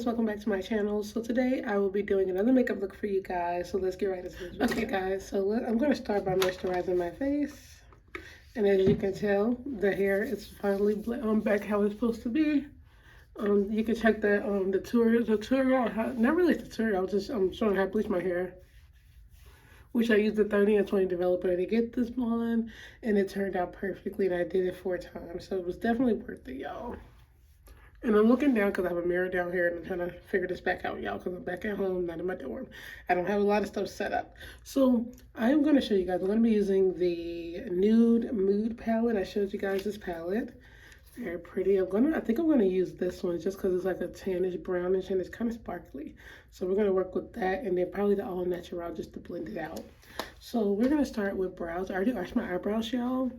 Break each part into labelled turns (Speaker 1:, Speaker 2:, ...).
Speaker 1: guys, welcome back to my channel. So today I will be doing another makeup look for you guys, so let's get right into this video. Okay guys, so I'm going to start by moisturizing my face, and as you can tell, the hair is finally back how it's supposed to be. You can check that the tutorial, not really a tutorial, I'm showing how to bleach my hair, which I used the 30 and 20 developer to get this blonde, and it turned out perfectly, and I did it 4 times, so it was definitely worth it, y'all. And I'm looking down because I have a mirror down here, and I'm trying to figure this back out, y'all, because I'm back at home, not in my dorm. I don't have a lot of stuff set up. So I'm going to show you guys. I'm going to be using the Nude Mood palette. I showed you guys this palette. Very pretty. I think I'm going to use this one just because it's like a tannish, brownish, and it's kind of sparkly. So we're going to work with that, and then probably the all natural just to blend it out. So we're going to start with brows. I already arched my eyebrows, y'all.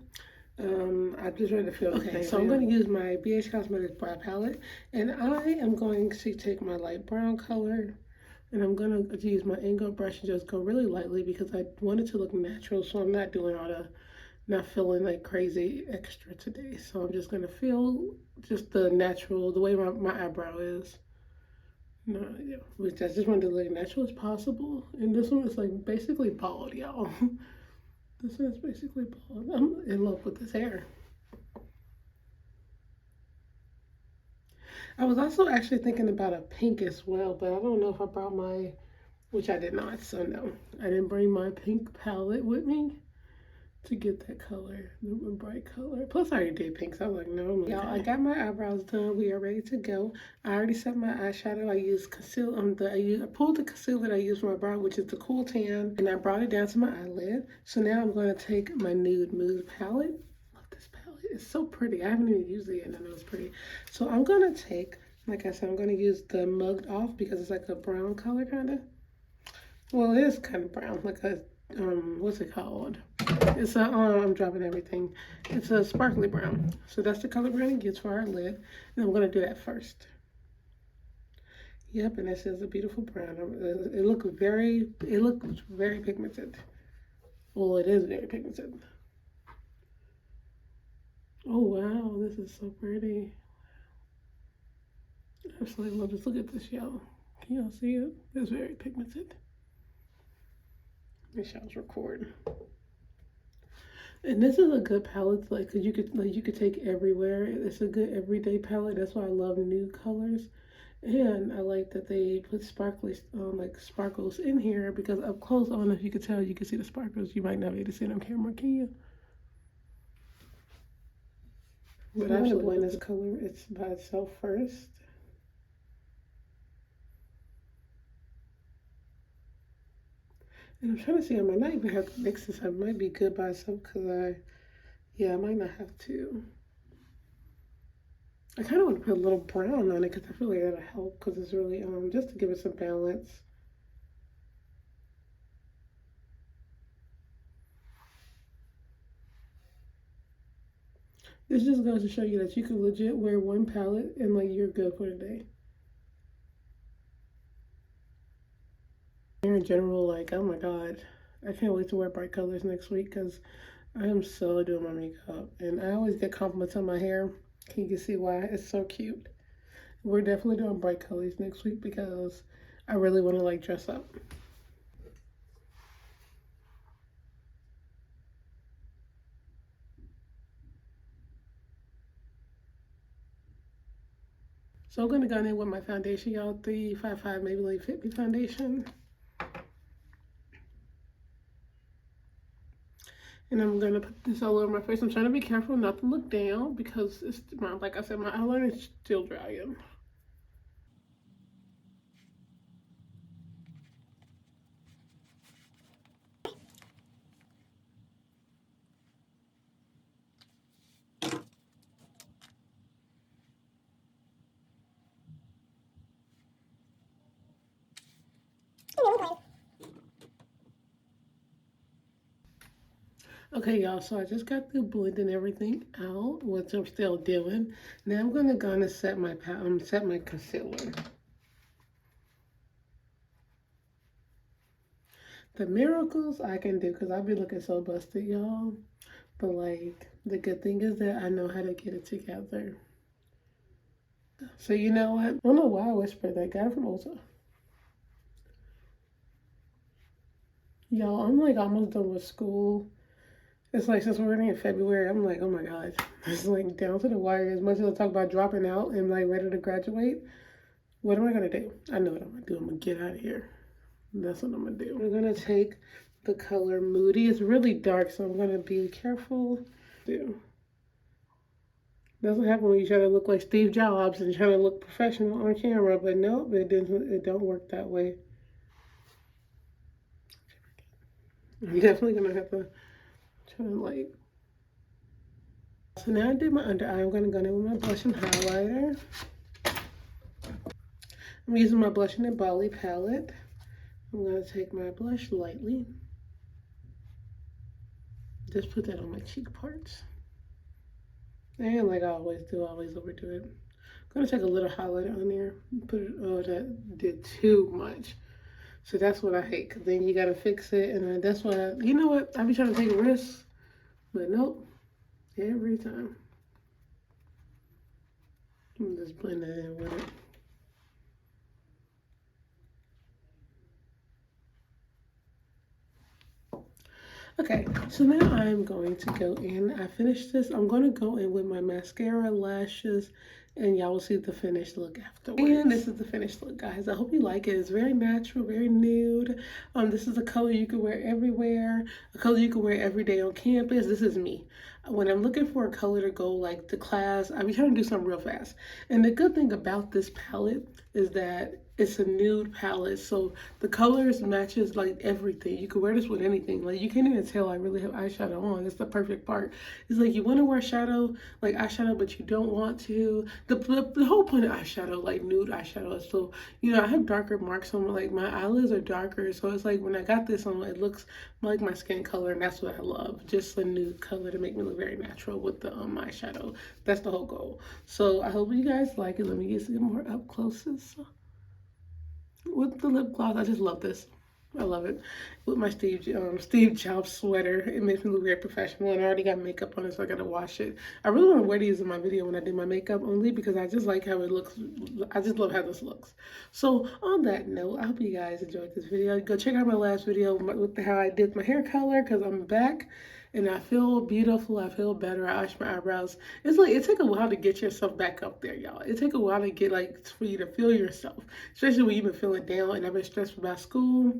Speaker 1: I'm just ready to feel. Okay, so I'm going to use my BH Cosmetics brow palette, and I am going to take my light brown color, and I'm going to use my angled brush and just go really lightly because I want it to look natural, so I'm not doing all the, not feeling like crazy extra today. So I'm just going to feel just the natural, the way my eyebrow is. No, yeah, which I just want to look natural as possible, and this one is like basically bald, y'all. This is basically bald. I'm in love with this hair. I was also actually thinking about a pink as well, but I don't know if I brought my, which I did not, so no. I didn't bring my pink palette with me to get that color, the bright color. Plus I already did pink, so I was like, no. Y'all, I got my eyebrows done. We are ready to go. I already set my eyeshadow. I used concealer, I pulled the concealer that I used for my brow, which is the Cool Tan, and I brought it down to my eyelid. So now I'm going to take my Nude Mood palette. Love this palette. It's so pretty. I haven't even used it yet, and I know it's pretty. So I'm going to take, like I said, I'm going to use the Mugged Off because it's like a brown color kind of. Well, it is kind of brown, like a, what's it called? It's a, I'm dropping everything. It's a sparkly brown. So that's the color we're gonna use for our lid. And I'm gonna do that first. Yep, and this is a beautiful brown. It looks very pigmented. Well, it is very pigmented. Oh wow, this is so pretty. I absolutely love this. Look at this, y'all. Can y'all see it? It's very pigmented. Make sure I was recording. And this is a good palette, like, cause you could take everywhere. It's a good everyday palette. That's why I love Nude colors, and I like that they put sparkly, like sparkles in here because up close, I don't know if you could tell, you can see the sparkles. You might not be able to see it on camera, can you? But I'm gonna blend this color. It's by itself first. And I'm trying to see, I might not even have to mix this. I might be good by itself because I might not have to. I kind of want to put a little brown on it because I feel like that'll help because it's really, just to give it some balance. This just goes to show you that you can legit wear one palette and like you're good for the day. In general, like, oh my god, I can't wait to wear bright colors next week because I am so doing my makeup, and I always get compliments on my hair. Can you see why? It's so cute. We're definitely doing bright colors next week because I really want to like dress up. So I'm gonna go in with my foundation, y'all. 355 Maybelline Fit Me foundation. And I'm gonna put this all over my face. I'm trying to be careful not to look down because it's, like I said, my eyeliner is still drying. Okay, y'all, so I just got through blending everything out, which I'm still doing. Now I'm gonna go and set my concealer. The miracles I can do, because I'll be looking so busted, y'all. But like, the good thing is that I know how to get it together. So you know what? I don't know why I whispered that. Got it from Ulta. Y'all, I'm like almost done with school. It's like since we're in February, I'm like, oh my god, it's like down to the wire. As much as I talk about dropping out and like ready to graduate, what am I gonna do? I know what I'm gonna do. I'm gonna get out of here. That's what I'm gonna do. We're gonna take the color Moody. It's really dark, so I'm gonna be careful. That's what happens when you try to look like Steve Jobs and try to look professional on camera, but nope, it doesn't. It don't work that way. I'm definitely gonna have to try to like. So now I did my under eye. I'm gonna go in with my blush and highlighter. I'm using my Blush and Bali palette. I'm gonna take my blush lightly. Just put that on my cheek parts. And like I always do, I always overdo it. I'm gonna take a little highlighter on there. Put it, oh, that did too much. So that's what I hate, because then you gotta fix it, and that's why, you know what, I be trying to take risks, but nope, every time. I'm just blend that in with it. Okay, so now I'm going to go in. I finished this. I'm going to go in with my mascara, lashes, and y'all will see the finished look afterwards. And this is the finished look, guys. I hope you like it. It's very natural, very nude. This is a color you can wear everywhere, a color you can wear every day on campus. This is me. When I'm looking for a color to go like to class, I be trying to do something real fast. And the good thing about this palette is that it's a nude palette, so the colors matches like everything. You can wear this with anything. Like you can't even tell I really have eyeshadow on. It's the perfect part. It's like you want to wear shadow, like eyeshadow, but you don't want to. The whole point of eyeshadow, like nude eyeshadow, is so, you know, I have darker marks on, like my eyelids are darker, so it's like when I got this on, it looks like my skin color, and that's what I love. Just a nude color to make me look very natural with the eyeshadow. That's the whole goal. So I hope you guys like it. Let me get some more up closes. With the lip gloss, I just love this. I love it. With my Steve Jobs sweater, it makes me look very professional, and I already got makeup on it, so I gotta wash it. I really want to wear these in my video when I do my makeup, only because I just like how it looks. I just love how this looks. So on that note, I hope you guys enjoyed this video. Go check out my last video with how I did my hair color, because I'm back. And I feel beautiful. I feel better. I arch my eyebrows. It's like it take a while to get yourself back up there, y'all. It take a while to get like for you to feel yourself, especially when you've been feeling down and I've been stressed about school,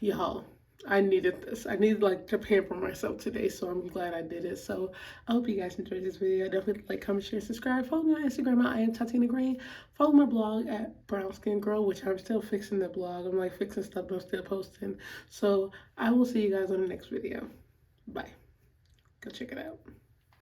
Speaker 1: y'all. I needed this. I needed like to pamper myself today, so I'm glad I did it. So I hope you guys enjoyed this video. Definitely like, comment, share, subscribe. Follow me on Instagram at I am Tatina Green. Follow my blog at Brown Skin Girl, which I'm still fixing the blog. I'm like fixing stuff, but I'm still posting. So I will see you guys on the next video. Bye. Go check it out.